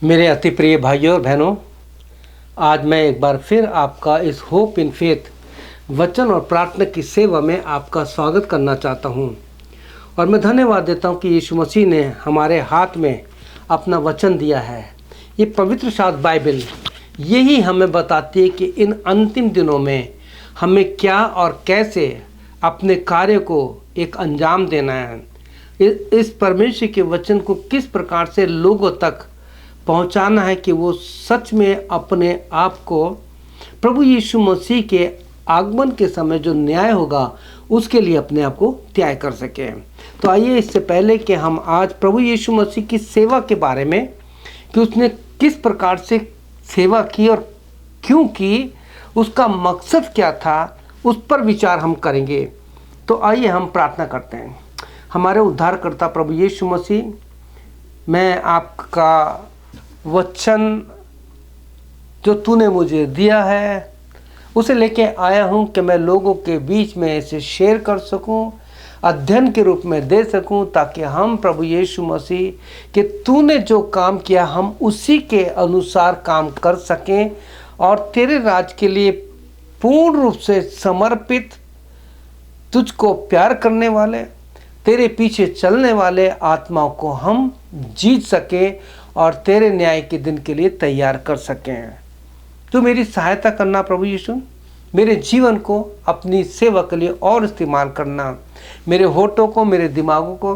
मेरे अति प्रिय भाइयों और बहनों, आज मैं एक बार फिर आपका इस होप इन फेथ वचन और प्रार्थना की सेवा में आपका स्वागत करना चाहता हूं। और मैं धन्यवाद देता हूं कि यीशु मसीह ने हमारे हाथ में अपना वचन दिया है। ये पवित्र शास्त्र बाइबल यही हमें बताती है कि इन अंतिम दिनों में हमें क्या और कैसे अपने कार्य को एक अंजाम देना है। इस परमेश्वर के वचन को किस प्रकार से लोगों तक पहुंचाना है कि वो सच में अपने आप को प्रभु यीशु मसीह के आगमन के समय जो न्याय होगा उसके लिए अपने आप को तैयार कर सकें। तो आइए, इससे पहले कि हम आज प्रभु यीशु मसीह की सेवा के बारे में, कि उसने किस प्रकार से सेवा की और क्यों की, उसका मकसद क्या था, उस पर विचार हम करेंगे। तो आइए हम प्रार्थना करते हैं। हमारे उद्धारकर्ता प्रभु यीशु मसीह, मैं आपका वचन जो तूने मुझे दिया है उसे लेके आया हूँ कि मैं लोगों के बीच में इसे शेयर कर सकूँ, अध्ययन के रूप में दे सकूँ, ताकि हम प्रभु यीशु मसीह कि तूने जो काम किया हम उसी के अनुसार काम कर सकें और तेरे राज के लिए पूर्ण रूप से समर्पित, तुझको प्यार करने वाले, तेरे पीछे चलने वाले आत्माओं को हम जीत सकें और तेरे न्याय के दिन के लिए तैयार कर सकें। तो मेरी सहायता करना प्रभु यीशु, मेरे जीवन को अपनी सेवा के लिए और इस्तेमाल करना। मेरे होठों को, मेरे दिमागों को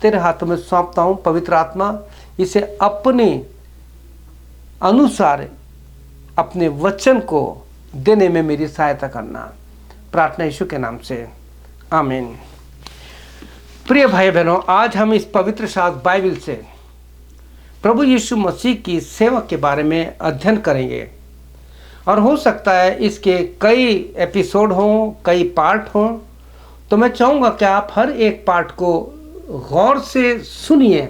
तेरे हाथों में सौंपता हूँ। पवित्र आत्मा, इसे अपने अनुसार अपने वचन को देने में मेरी सहायता करना। प्रार्थना यीशु के नाम से, आमीन। प्रिय भाई बहनों, आज हम इस पवित्र शास्त्र बाइबल से प्रभु यीशु मसीह की सेवा के बारे में अध्ययन करेंगे। और हो सकता है इसके कई एपिसोड हों, कई पार्ट हों, तो मैं चाहूँगा कि आप हर एक पार्ट को गौर से सुनिए।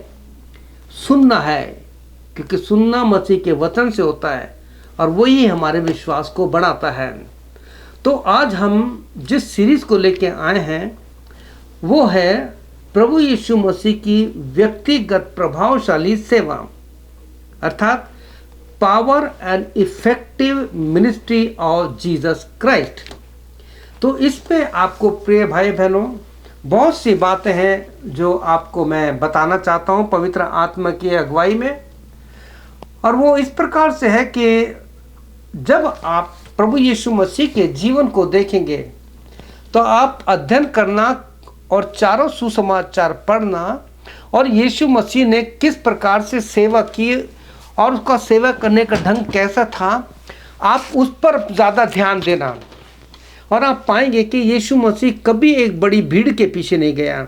सुनना है, क्योंकि सुनना मसीह के वचन से होता है और वही हमारे विश्वास को बढ़ाता है। तो आज हम जिस सीरीज़ को लेके आए हैं वो है प्रभु यीशु मसीह की व्यक्तिगत प्रभावशाली सेवा, अर्थात power and effective ministry of Jesus Christ. तो इसमें आपको प्रिय भाई बहनों बहुत सी बातें हैं जो आपको मैं बताना चाहता हूं पवित्र आत्मा की अगुवाई में। और वो इस प्रकार से है कि जब आप प्रभु यीशु मसीह के जीवन को देखेंगे तो आप अध्ययन करना और चारों सुसमाचार पढ़ना और यीशु मसीह ने किस प्रकार से सेवा की और उसका सेवा करने का ढंग कैसा था, आप उस पर ज़्यादा ध्यान देना। और आप पाएंगे कि यीशु मसीह कभी एक बड़ी भीड़ के पीछे नहीं गया।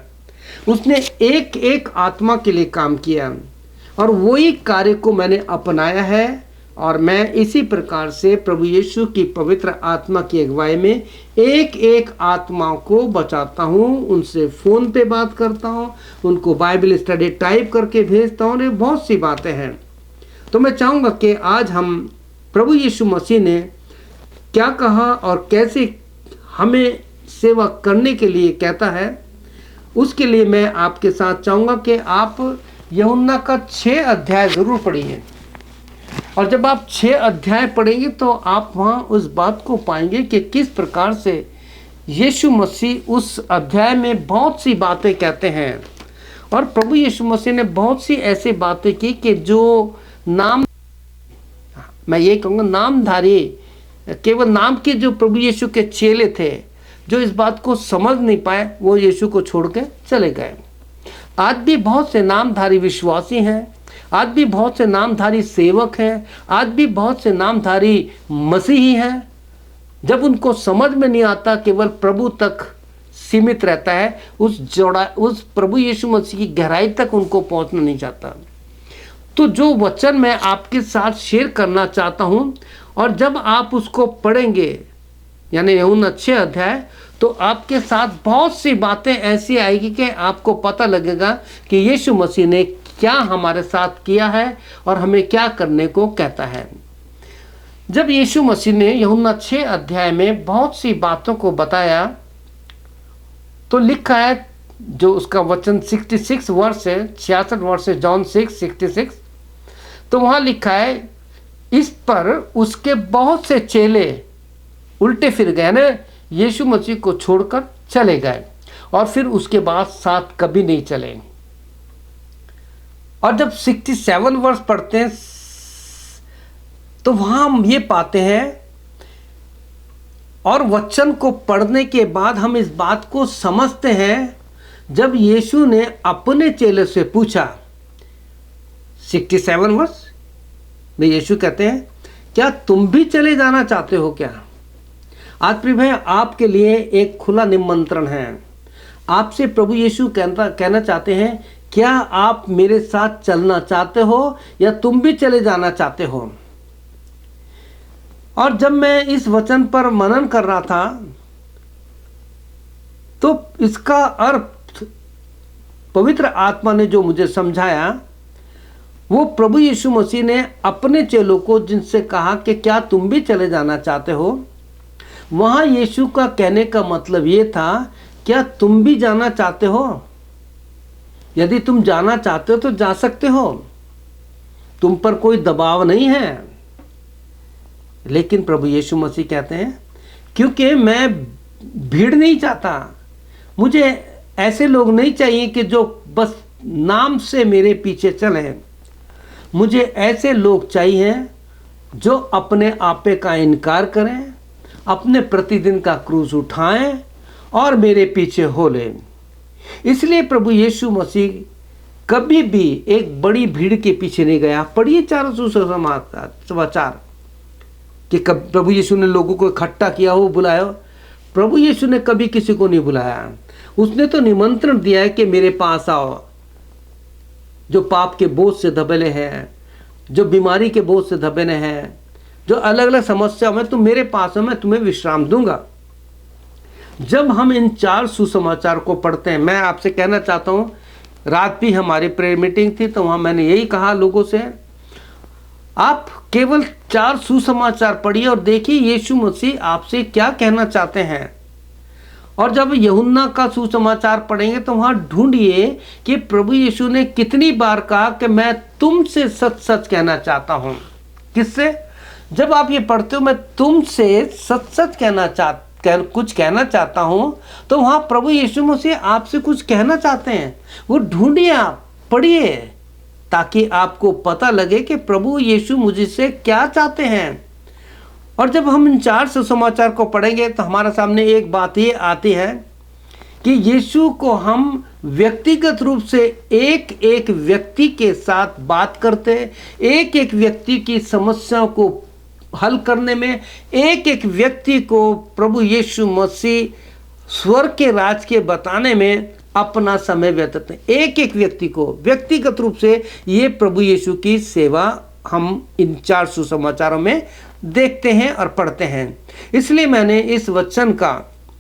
उसने एक एक आत्मा के लिए काम किया और वही कार्य को मैंने अपनाया है। और मैं इसी प्रकार से प्रभु यीशु की पवित्र आत्मा की अगुवाई में एक एक आत्माओं को बचाता हूँ, उनसे फ़ोन पे बात करता हूँ, उनको बाइबल स्टडी टाइप करके भेजता हूँ। ये बहुत सी बातें हैं। तो मैं चाहूँगा कि आज हम प्रभु यीशु मसीह ने क्या कहा और कैसे हमें सेवा करने के लिए कहता है, उसके लिए मैं आपके साथ चाहूँगा कि आप यूहन्ना का 6 अध्याय ज़रूर पढ़िए। और जब आप 6 अध्याय पढ़ेंगे तो आप वहाँ उस बात को पाएंगे कि किस प्रकार से यीशु मसीह उस अध्याय में बहुत सी बातें कहते हैं। और प्रभु यीशु मसीह ने बहुत सी ऐसी बातें की कि जो मैं ये कहूँगा नामधारी, केवल नाम के जो प्रभु यीशु के चेले थे, जो इस बात को समझ नहीं पाए, वो यीशु को छोड़ के चले गए। आज भी बहुत से नामधारी विश्वासी हैं, आज भी बहुत से नामधारी सेवक हैं, आज भी बहुत से नामधारी मसीही हैं। जब उनको समझ में नहीं आता, केवल प्रभु तक सीमित रहता है, उस प्रभु यीशु मसीह की गहराई तक उनको पहुंचना नहीं चाहता। तो जो वचन मैं आपके साथ शेयर करना चाहता हूं, और जब आप उसको पढ़ेंगे, यानी यूहन्ना 6 अध्याय, तो आपके साथ बहुत सी बातें ऐसी आएगी कि आपको पता लगेगा कि यीशु मसीह ने क्या हमारे साथ किया है और हमें क्या करने को कहता है। जब यीशु मसीह ने यूहन्ना 6 अध्याय में बहुत सी बातों को बताया, तो लिखा है, जो उसका वचन 66 वर्ष है, 66 वर्ष है, जॉन 6:66, तो वहाँ लिखा है, इस पर उसके बहुत से चेले उल्टे फिर गए, ना यीशु मसीह को छोड़कर चले गए और फिर उसके बाद साथ कभी नहीं चले। और जब 67 वर्ष पढ़ते हैं तो वहां हम ये पाते हैं, और वचन को पढ़ने के बाद हम इस बात को समझते हैं, जब यीशु ने अपने चेले से पूछा, 67 वर्ष में यीशु कहते हैं, क्या तुम भी चले जाना चाहते हो क्या? आज प्रिय भाई, आपके लिए एक खुला निमंत्रण है। आपसे प्रभु यीशु कहना चाहते हैं, क्या आप मेरे साथ चलना चाहते हो या तुम भी चले जाना चाहते हो? और जब मैं इस वचन पर मनन कर रहा था तो इसका अर्थ पवित्र आत्मा ने जो मुझे समझाया, वो प्रभु यीशु मसीह ने अपने चेलों को जिनसे कहा कि क्या तुम भी चले जाना चाहते हो, वहां यीशु का कहने का मतलब ये था, क्या तुम भी जाना चाहते हो? यदि तुम जाना चाहते हो तो जा सकते हो, तुम पर कोई दबाव नहीं है। लेकिन प्रभु यीशु मसीह कहते हैं, क्योंकि मैं भीड़ नहीं चाहता, मुझे ऐसे लोग नहीं चाहिए कि जो बस नाम से मेरे पीछे चलें। मुझे ऐसे लोग चाहिए जो अपने आपे का इनकार करें, अपने प्रतिदिन का क्रूस उठाएं और मेरे पीछे हो लें। इसलिए प्रभु यीशु मसीह कभी भी एक बड़ी भीड़ के पीछे नहीं गया। पढ़िए 400 समाचार कि कब प्रभु यीशु ने लोगों को इकट्ठा किया हो, बुलाया हो। प्रभु यीशु ने कभी किसी को नहीं बुलाया। उसने तो निमंत्रण दिया है कि मेरे पास आओ, जो पाप के बोझ से दबेले हैं, जो बीमारी के बोझ से दबेले हैं, जो अलग अलग समस्या में, तुम मेरे पास हो, मैं तुम्हें विश्राम दूंगा। जब हम इन 4 सुसमाचार को पढ़ते हैं, मैं आपसे कहना चाहता हूँ, रात भी हमारी प्रेयर मीटिंग थी तो वहाँ मैंने यही कहा लोगों से, आप केवल 4 सुसमाचार पढ़िए और देखिए यीशु मसीह आपसे क्या कहना चाहते हैं। और जब यूहन्ना का सुसमाचार पढ़ेंगे तो वहाँ ढूंढिए कि प्रभु यीशु ने कितनी बार कहा कि मैं तुमसे सच सच कहना चाहता हूँ। किससे? जब आप ये पढ़ते हो, मैं तुमसे सच सच कुछ कहना चाहता हूँ, तो वहाँ प्रभु यीशु मसीह आपसे कुछ कहना चाहते हैं। वो ढूंढिए, आप पढ़िए, ताकि आपको पता लगे कि प्रभु यीशु मुझसे क्या चाहते हैं। और जब हम इन 4 सुसमाचार को पढ़ेंगे तो हमारे सामने एक बात ये आती है कि यीशु को हम व्यक्तिगत रूप से एक एक व्यक्ति के साथ बात करते, एक एक व्यक्ति की समस्याओं को हल करने में, एक एक व्यक्ति को प्रभु यीशु मसीह स्वर्ग के राज के बताने में अपना समय व्यतीत है। एक एक व्यक्ति को व्यक्तिगत रूप से ये प्रभु यीशु की सेवा हम इन 4 सुसमाचारों में देखते हैं और पढ़ते हैं। इसलिए मैंने इस वचन का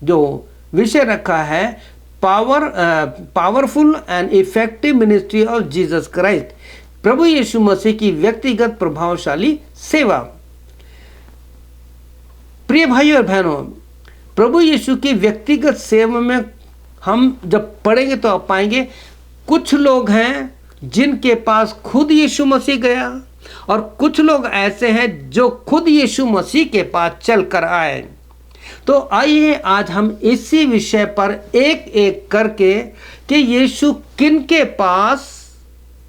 जो विषय रखा है, powerful and effective ministry of Jesus Christ, प्रभु यीशु मसीह की व्यक्तिगत प्रभावशाली सेवा। प्रिय भाइयों और बहनों, प्रभु यीशु की व्यक्तिगत सेवा में हम जब पढ़ेंगे तो आप पाएंगे कुछ लोग हैं जिनके पास खुद यीशु मसीह गया, और कुछ लोग ऐसे हैं जो खुद यीशु मसीह के पास चल कर आए। तो आइए आज हम इसी विषय पर एक एक करके कि यीशु किन के पास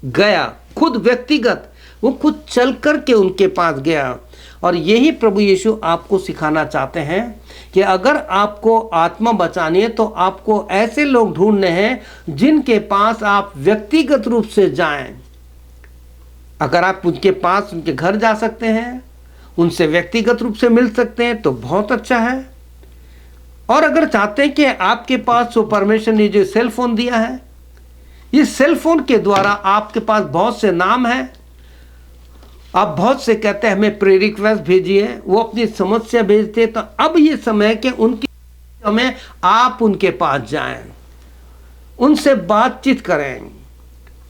गया, खुद व्यक्तिगत, वो खुद चल कर के उनके पास गया। और यही प्रभु यीशु आपको सिखाना चाहते हैं कि अगर आपको आत्मा बचानी है तो आपको ऐसे लोग ढूंढने हैं जिनके पास आप व्यक्तिगत रूप से जाएं। अगर आप उनके पास, उनके घर जा सकते हैं, उनसे व्यक्तिगत रूप से मिल सकते हैं तो बहुत अच्छा है। और अगर चाहते हैं कि आपके पास वो परमेश्वर ने जो सेल फोन दिया है, इस सेल फोन के द्वारा आपके पास बहुत से नाम हैं, आप बहुत से कहते हैं हमें प्रेयर रिक्वेस्ट भेजिए, वो अपनी समस्या भेजते हैं, तो अब ये समय है कि उनकी समय आप उनके पास जाएं, उनसे बातचीत करें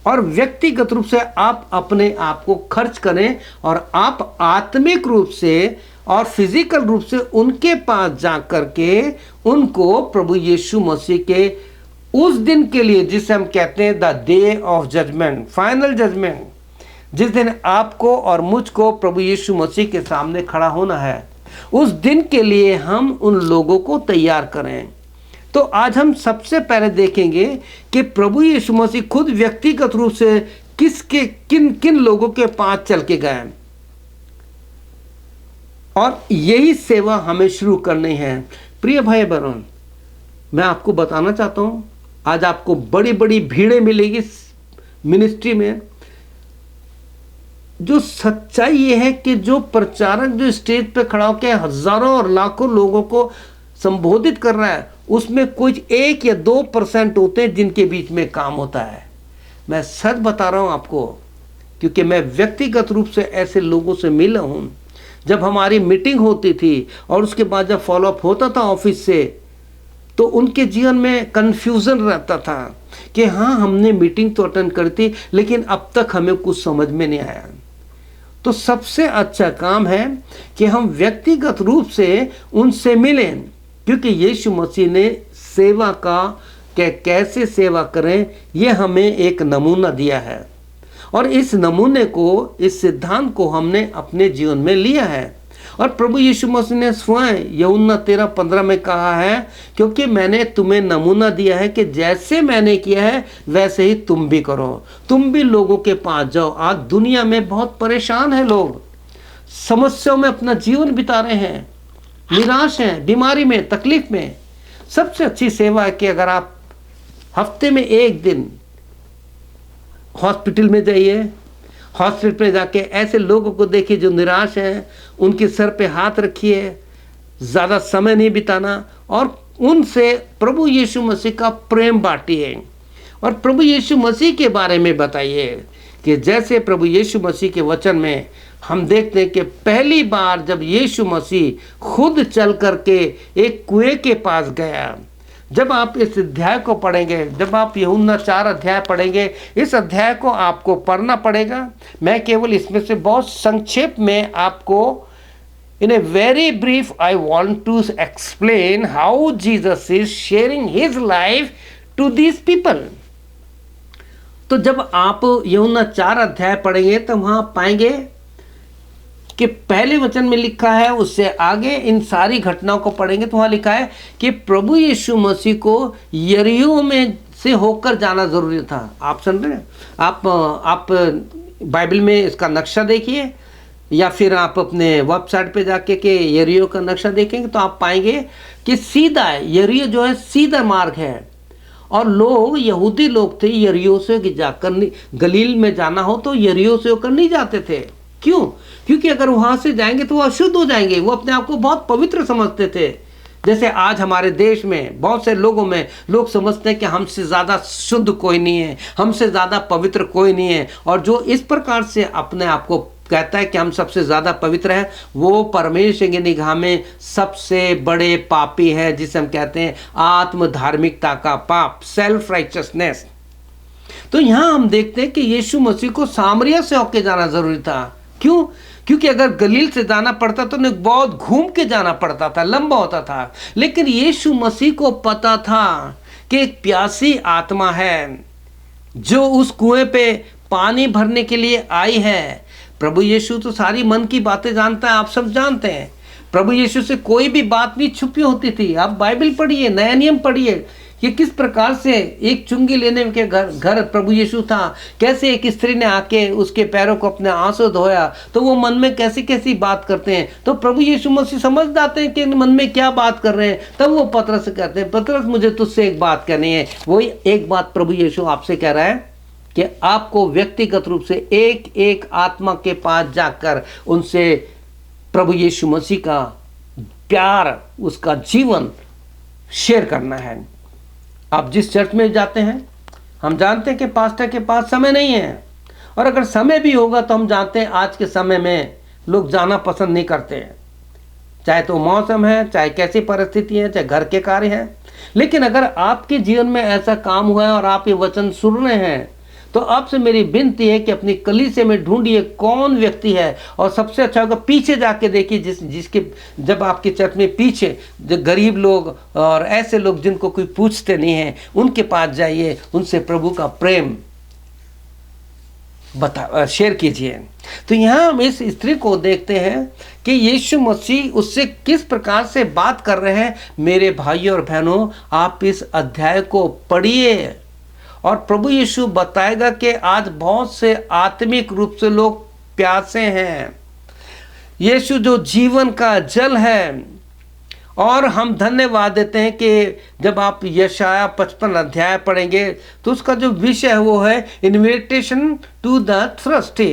और व्यक्तिगत रूप से आप अपने आप को खर्च करें और आप आत्मिक रूप से और फिजिकल रूप से उनके पास जा करके उनको प्रभु यीशु मसीह के उस दिन के लिए, जिसे हम कहते हैं the day of judgement, final judgement, जिस दिन आपको और मुझको प्रभु यीशु मसीह के सामने खड़ा होना है, उस दिन के लिए हम उन लोगों को तैयार करें। तो आज हम सबसे पहले देखेंगे कि प्रभु यीशु मसीह खुद व्यक्तिगत रूप से किन किन लोगों के पास चल के गए, और यही सेवा हमें शुरू करनी है। प्रिय भाई बहनों, मैं आपको बताना चाहता हूं, आज आपको बड़ी बड़ी भीड़ें मिलेगी मिनिस्ट्री में। जो सच्चाई ये है कि जो प्रचारक जो स्टेज पे खड़ा होकर हजारों और लाखों लोगों को संबोधित कर रहा है, उसमें कुछ 1 या 2% होते हैं जिनके बीच में काम होता है। मैं सच बता रहा हूं आपको, क्योंकि मैं व्यक्तिगत रूप से ऐसे लोगों से मिला हूं। जब हमारी मीटिंग होती थी और उसके बाद जब फॉलोअप होता था ऑफिस से, तो उनके जीवन में कंफ्यूजन रहता था कि हाँ, हमने मीटिंग तो अटेंड करी थी, लेकिन अब तक हमें कुछ समझ में नहीं आया। तो सबसे अच्छा काम है कि हम व्यक्तिगत रूप से उनसे मिलें, क्योंकि यीशु मसीह ने सेवा का कैसे सेवा करें ये हमें एक नमूना दिया है, और इस नमूने को, इस सिद्धांत को हमने अपने जीवन में लिया है। और प्रभु यीशु मसीह ने स्वयं यूहन्ना 13:15 में कहा है, क्योंकि मैंने तुम्हें नमूना दिया है कि जैसे मैंने किया है वैसे ही तुम भी करो। तुम भी लोगों के पास जाओ। आज दुनिया में बहुत परेशान है लोग, समस्याओं में अपना जीवन बिता रहे हैं, निराश हैं, बीमारी में, तकलीफ में। सबसे अच्छी सेवा है कि अगर आप हफ्ते में 1 दिन हॉस्पिटल में जाइए, हॉस्पिटल पे जाके ऐसे लोगों को देखिए जो निराश हैं, उनके सर पे हाथ रखिए, ज़्यादा समय नहीं बिताना, और उनसे प्रभु यीशु मसीह का प्रेम बांटिए और प्रभु यीशु मसीह के बारे में बताइए। कि जैसे प्रभु यीशु मसीह के वचन में हम देखते हैं कि पहली बार जब यीशु मसीह खुद चल करके एक कुएं के पास गया, जब आप इस अध्याय को पढ़ेंगे, जब आप यूहन्ना 4 अध्याय पढ़ेंगे, इस अध्याय को आपको पढ़ना पड़ेगा। मैं केवल इसमें से बहुत संक्षेप में आपको, in a very brief, I want to explain how Jesus is sharing his life to these people. तो जब आप यूहन्ना 4 अध्याय पढ़ेंगे तो वहां पाएंगे कि पहले वचन में लिखा है, उससे आगे इन सारी घटनाओं को पढ़ेंगे तो वहाँ लिखा है कि प्रभु यीशु मसीह को यरीहो में से होकर जाना जरूरी था। आप सुन रहे हैं? आप बाइबल में इसका नक्शा देखिए, या फिर आप अपने वेबसाइट पे जाके के यरीहो का नक्शा देखेंगे तो आप पाएंगे कि सीधा है, यरीहो जो है सीधा मार्ग है। और लोग, यहूदी लोग थे, यरीहो से जाकर, गलील में जाना हो तो यरीहो से होकर नहीं जाते थे। क्यों? क्योंकि अगर वहां से जाएंगे तो वो अशुद्ध हो जाएंगे। वो अपने आप को बहुत पवित्र समझते थे। जैसे आज हमारे देश में बहुत से लोगों में लोग समझते हैं कि हमसे ज़्यादा शुद्ध कोई नहीं है, हमसे ज़्यादा पवित्र कोई नहीं है, और जो इस प्रकार से अपने आप को कहता है कि हम सबसे ज़्यादा पवित्र हैं, वो परमेश्वर की निगाह में सबसे बड़े पापी हैं, जिसे हम कहते हैं आत्म धार्मिकता का पाप, सेल्फ राइचसनेस। तो यहाँ हम देखते हैं कि यीशु मसीह को सामरिया से होके जाना जरूरी था। क्यों? क्योंकि अगर गलील से जाना पड़ता तो उन्हें बहुत घूम के जाना पड़ता था, लंबा होता था। लेकिन यीशु मसीह को पता था कि एक प्यासी आत्मा है जो उस कुएं पे पानी भरने के लिए आई है। प्रभु यीशु तो सारी मन की बातें जानता है, आप सब जानते हैं। प्रभु यीशु से कोई भी बात नहीं छुपी होती थी। आप बाइबल पढ़िए, नया नियम पढ़िए कि किस प्रकार से एक चुंगी लेने के घर प्रभु यीशु था, कैसे एक स्त्री ने आके उसके पैरों को अपने आंसू धोया, तो वो मन में कैसी कैसी बात करते हैं। तो प्रभु यीशु मसीह समझ जाते हैं कि मन में क्या बात कर रहे हैं। तब वो पतरस से कहते हैं, पतरस मुझे तुझसे एक बात कहनी है। वही एक बात प्रभु यीशु आपसे कह रहा है कि आपको व्यक्तिगत रूप से एक एक आत्मा के पास जाकर उनसे प्रभु यीशु मसीह का प्यार, उसका जीवन शेयर करना है। आप जिस चर्च में जाते हैं, हम जानते हैं कि पास्टर के पास समय नहीं है, और अगर समय भी होगा तो हम जानते हैं आज के समय में लोग जाना पसंद नहीं करते हैं, चाहे तो मौसम है, चाहे कैसी परिस्थिति है, चाहे घर के कार्य हैं। लेकिन अगर आपके जीवन में ऐसा काम हुआ है और आप ये वचन सुन रहे हैं, तो आपसे मेरी विनती है कि अपनी कलीसिया में ढूंढिए कौन व्यक्ति है, और सबसे अच्छा होगा पीछे जाके देखिए, जिसके जब आपके चर्च में पीछे जो गरीब लोग और ऐसे लोग जिनको कोई पूछते नहीं है, उनके पास जाइए, उनसे प्रभु का प्रेम शेयर कीजिए। तो यहाँ हम इस स्त्री को देखते हैं कि यीशु मसीह उससे किस प्रकार से बात कर रहे हैं। मेरे भाइयों और बहनों, आप इस अध्याय को पढ़िए और प्रभु यीशु बताएगा कि आज बहुत से आत्मिक रूप से लोग प्यासे हैं। यीशु जो जीवन का जल है, और हम धन्यवाद देते हैं कि जब आप यशाया 55 अध्याय पढ़ेंगे तो उसका जो विषय है वो है इन्विटेशन टू द थ्रस्टी,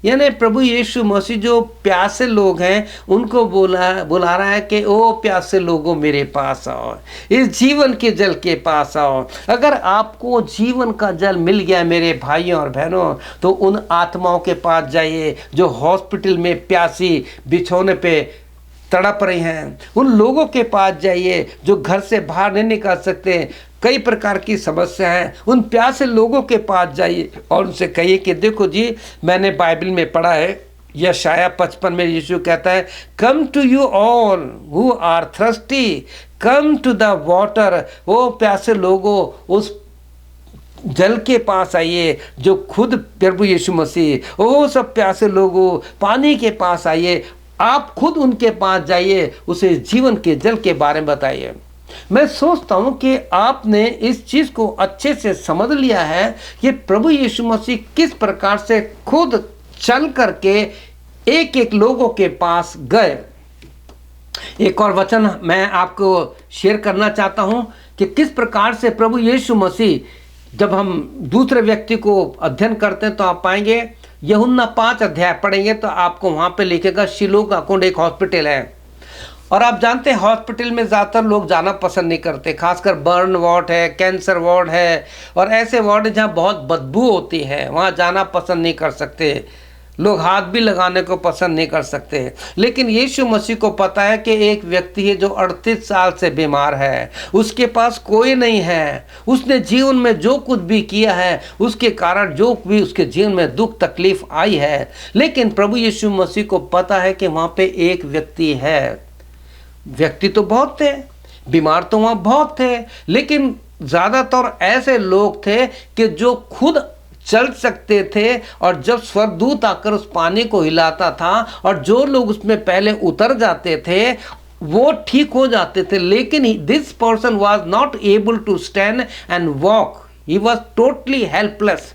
यानी प्रभु यीशु मसीह जो प्यासे लोग हैं उनको बुला रहा है कि ओ प्यासे लोगों मेरे पास आओ, इस जीवन के जल के पास आओ। अगर आपको जीवन का जल मिल गया मेरे भाइयों और बहनों, तो उन आत्माओं के पास जाइए जो हॉस्पिटल में प्यासी बिछौने पे तड़प रही हैं। उन लोगों के पास जाइए जो घर से बाहर नहीं निकल सकते, कई प्रकार की समस्या है। उन प्यासे लोगों के पास जाइए और उनसे कहिए कि देखो जी, मैंने बाइबल में पढ़ा है, यशाया 55 में यीशु कहता है, come to you all who are thirsty come to the water. वो प्यासे लोगों, उस जल के पास आइए जो खुद प्रभु यीशु मसीह। वो सब प्यासे लोगों, पानी के पास आइए, आप खुद उनके पास जाइए, उसे जीवन के जल के बारे में बताइए। मैं सोचता हूं कि आपने इस चीज को अच्छे से समझ लिया है कि प्रभु यीशु मसीह किस प्रकार से खुद चल करके एक एक लोगों के पास गए। एक और वचन मैं आपको शेयर करना चाहता हूं कि किस प्रकार से प्रभु यीशु मसीह, जब हम दूसरे व्यक्ति को अध्ययन करते हैं तो आप पाएंगे, यूहन्ना 5 अध्याय पढ़ेंगे तो आपको वहां पे लिखेगा शिलोह का कुंड एक हॉस्पिटल है। और आप जानते हैं हॉस्पिटल में ज़्यादातर लोग जाना पसंद नहीं करते, खासकर बर्न वार्ड है, कैंसर वार्ड है और ऐसे वार्ड जहाँ बहुत बदबू होती है, वहाँ जाना पसंद नहीं कर सकते। लोग हाथ भी लगाने को पसंद नहीं कर सकते। लेकिन यीशु मसीह को पता है कि एक व्यक्ति है जो 38 साल से बीमार है, उसके पास कोई नहीं है, उसने जीवन में जो कुछ भी किया है उसके कारण जो भी उसके जीवन में दुख तकलीफ आई है, लेकिन प्रभु यीशु मसीह को पता है कि वहाँ पे एक व्यक्ति है। व्यक्ति तो बहुत थे, बीमार तो वहाँ बहुत थे, लेकिन ज़्यादातर ऐसे लोग थे कि जो खुद चल सकते थे, और जब स्वर्गदूत आकर उस पानी को हिलाता था और जो लोग उसमें पहले उतर जाते थे वो ठीक हो जाते थे। लेकिन this person was not able to stand and walk, he was totally helpless.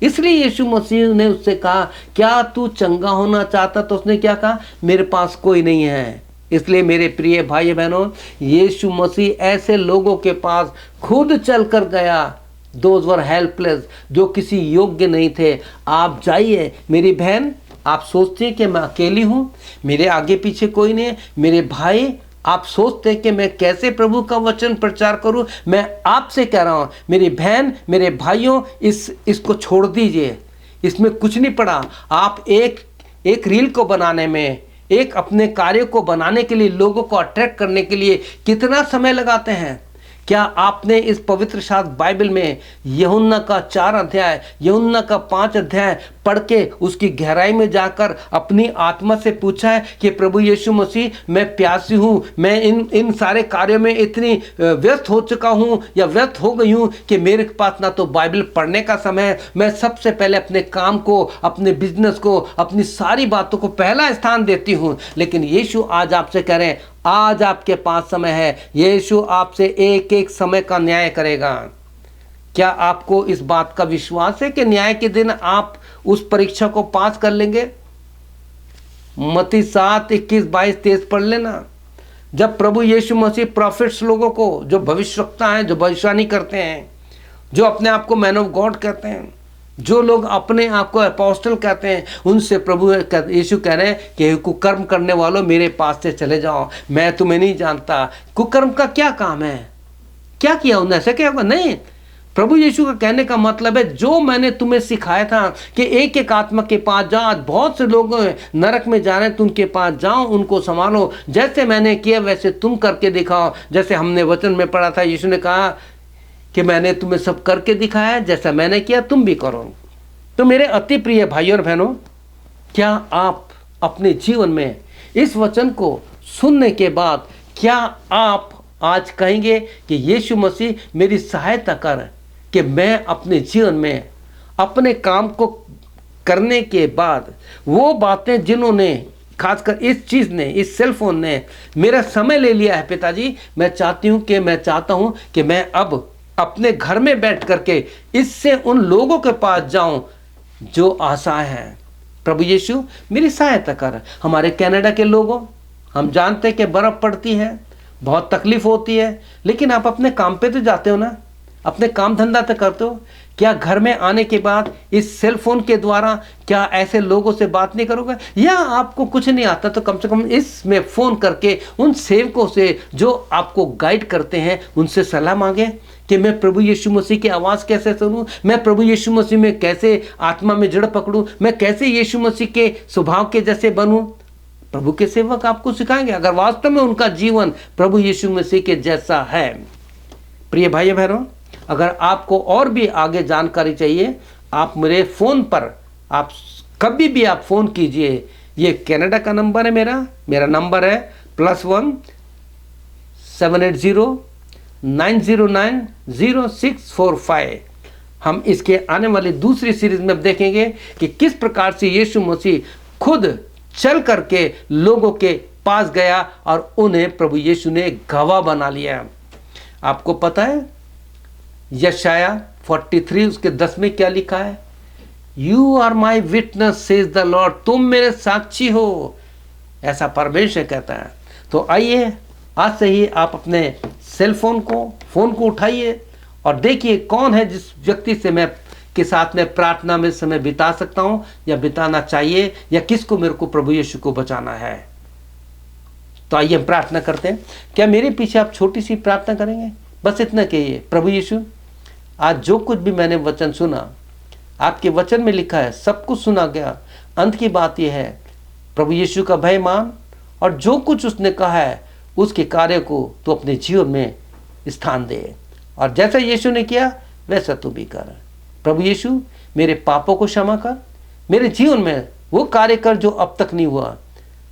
इसलिए यीशु मसीह ने उससे कहा, क्या तू चंगा होना चाहता? तो उसने क्या कहा, मेरे पास कोई नहीं है। इसलिए मेरे प्रिय भाई बहनों, यीशु मसीह ऐसे लोगों के पास खुद चल कर गया, दोज वर हेल्पलेस, जो किसी योग्य नहीं थे। आप जाइए मेरी बहन, आप सोचते हैं कि मैं अकेली हूँ, मेरे आगे पीछे कोई नहीं है। मेरे भाई, आप सोचते हैं कि मैं कैसे प्रभु का वचन प्रचार करूँ। मैं आपसे कह रहा हूँ मेरी बहन, मेरे भाइयों, इसको छोड़ दीजिए, इसमें कुछ नहीं पड़ा। आप एक रील को बनाने में, एक अपने कार्य को बनाने के लिए, लोगों को अट्रैक्ट करने के लिए कितना समय लगाते हैं। क्या आपने इस पवित्र शास्त्र बाइबल में यूहन्ना का 4 अध्याय, यूहन्ना का 5 अध्याय पढ़ के उसकी गहराई में जाकर अपनी आत्मा से पूछा है कि प्रभु यीशु मसीह, मैं प्यासी हूँ, मैं इन सारे कार्यों में इतनी व्यस्त हो चुका हूँ या व्यस्त हो गई हूँ कि मेरे पास ना तो बाइबल पढ़ने का समय है। मैं सबसे पहले अपने काम को, अपने बिजनेस को, अपनी सारी बातों को पहला स्थान देती हूँ। लेकिन यीशु आज आपसे कह रहे हैं, आज आपके पास समय है, यीशु आपसे एक एक समय का न्याय करेगा। क्या आपको इस बात का विश्वास है कि न्याय के दिन आप उस परीक्षा को पास कर लेंगे? मत्ती 7, 21, 22, 23 पढ़ लेना। जब प्रभु यीशु मसीह प्रॉफिट्स लोगों को, जो भविष्यवक्ता हैं, जो भविष्यवाणी करते हैं, जो अपने आप को मैन ऑफ गॉड कहते हैं, जो लोग अपने आप को अपोस्टल कहते हैं, उनसे प्रभु यीशु कह रहे हैं कि कुकर्म करने वालों मेरे पास से चले जाओ, मैं तुम्हें नहीं जानता। कुकर्म का क्या काम है? क्या किया उन्होंने? ऐसे क्या होगा? नहीं। प्रभु यीशु का कहने का मतलब है, जो मैंने तुम्हें सिखाया था कि एक एक आत्मा के पास जाओ, आज बहुत से लोग नरक में जा रहे हैं, तुम उनके पास जाओ, उनको संभालो, जैसे मैंने किया वैसे तुम करके दिखाओ। जैसे हमने वचन में पढ़ा था, यीशु ने कहा कि मैंने तुम्हें सब करके दिखाया, जैसा मैंने किया तुम भी करो। तो मेरे अति प्रिय भाइयों और बहनों, क्या आप अपने जीवन में इस वचन को सुनने के बाद क्या आप आज कहेंगे कि यीशु मसीह मेरी सहायता कर कि मैं अपने जीवन में अपने काम को करने के बाद वो बातें जिन्होंने, खासकर इस चीज़ ने, इस सेल फोन ने मेरा समय ले लिया है पिताजी, मैं चाहता हूँ कि मैं अब अपने घर में बैठ करके इससे उन लोगों के पास जाऊं जो आशाएं हैं। प्रभु यीशु मेरी सहायता कर। हमारे कनाडा के लोगों, हम जानते हैं कि बर्फ़ पड़ती है, बहुत तकलीफ होती है, लेकिन आप अपने काम पे तो जाते हो ना, अपने काम धंधा तो करते हो। क्या घर में आने के बाद इस सेल फोन के द्वारा क्या ऐसे लोगों से बात नहीं करोगे? या आपको कुछ नहीं आता तो कम से कम इसमें फ़ोन करके उन सेवकों से जो आपको गाइड करते हैं उनसे सलाह मांगे कि मैं प्रभु यीशु मसीह की आवाज़ कैसे सुनूं, मैं प्रभु यीशु मसीह में कैसे आत्मा में जड़ पकड़ूं, मैं कैसे यीशु मसीह के स्वभाव के जैसे बनूं। प्रभु के सेवक आपको सिखाएंगे अगर वास्तव में उनका जीवन प्रभु यीशु मसीह के जैसा है। प्रिय भाई बहनों, अगर आपको और भी आगे जानकारी चाहिए, आप मेरे फ़ोन पर, आप कभी भी आप फ़ोन कीजिए। ये कनाडा का नंबर है, मेरा नंबर है +1 780 909 0645। हम इसके आने वाली दूसरी सीरीज में देखेंगे कि किस प्रकार से यीशु मसीह खुद चल करके लोगों के पास गया और उन्हें प्रभु यीशु ने गवाह बना लिया। आपको पता है यशाया 43 उसके 10 में क्या लिखा है? You are my witness says the Lord, तुम मेरे साक्षी हो, ऐसा परमेश्वर कहता है। तो आइए आज से ही आप अपने सेल फोन को उठाइए और देखिए कौन है जिस व्यक्ति से मैं के साथ में प्रार्थना में समय बिता सकता हूँ या बिताना चाहिए, या किसको मेरे को प्रभु यीशु को बचाना है। तो आइए हम प्रार्थना करते हैं। क्या मेरे पीछे आप छोटी सी प्रार्थना करेंगे? बस इतना कहिए, प्रभु यीशु आज जो कुछ भी मैंने वचन सुना, आपके वचन में लिखा है, सब कुछ सुना गया। अंत की बात यह है, प्रभु यीशु का भय मान और जो कुछ उसने कहा है उसके कार्य को तो अपने जीवन में स्थान दे, और जैसा यीशु ने किया वैसा तू भी कर। प्रभु यीशु मेरे पापों को क्षमा कर, मेरे जीवन में वो कार्य कर जो अब तक नहीं हुआ।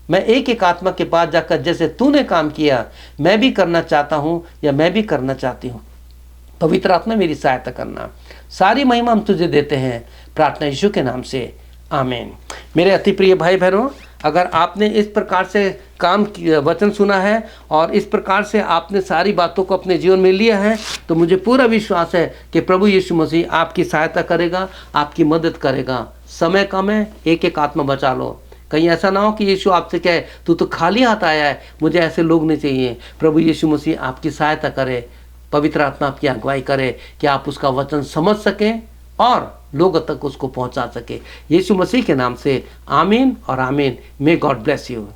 मैं एक एक आत्मा के पास जाकर जैसे तूने काम किया मैं भी करना चाहता हूँ या मैं भी करना चाहती हूँ। पवित्र आत्मा मेरी सहायता करना। सारी महिमा हम तुझे देते हैं, प्रार्थना यीशु के नाम से, आमीन। मेरे अति प्रिय भाई बहनों, अगर आपने इस प्रकार से वचन सुना है और इस प्रकार से आपने सारी बातों को अपने जीवन में लिया है, तो मुझे पूरा विश्वास है कि प्रभु यीशु मसीह आपकी सहायता करेगा, आपकी मदद करेगा। समय कम है, एक एक आत्मा बचा लो। कहीं ऐसा ना हो कि यीशु आपसे कहे तू तो खाली हाथ आया है, मुझे ऐसे लोग नहीं चाहिए। प्रभु यीशु मसीह आपकी सहायता करे, पवित्र आत्मा आपकी अगुवाई करे कि आप उसका वचन समझ सकें और लोगों तक उसको पहुंचा सके। यीशु मसीह के नाम से आमीन और आमीन। May God bless you.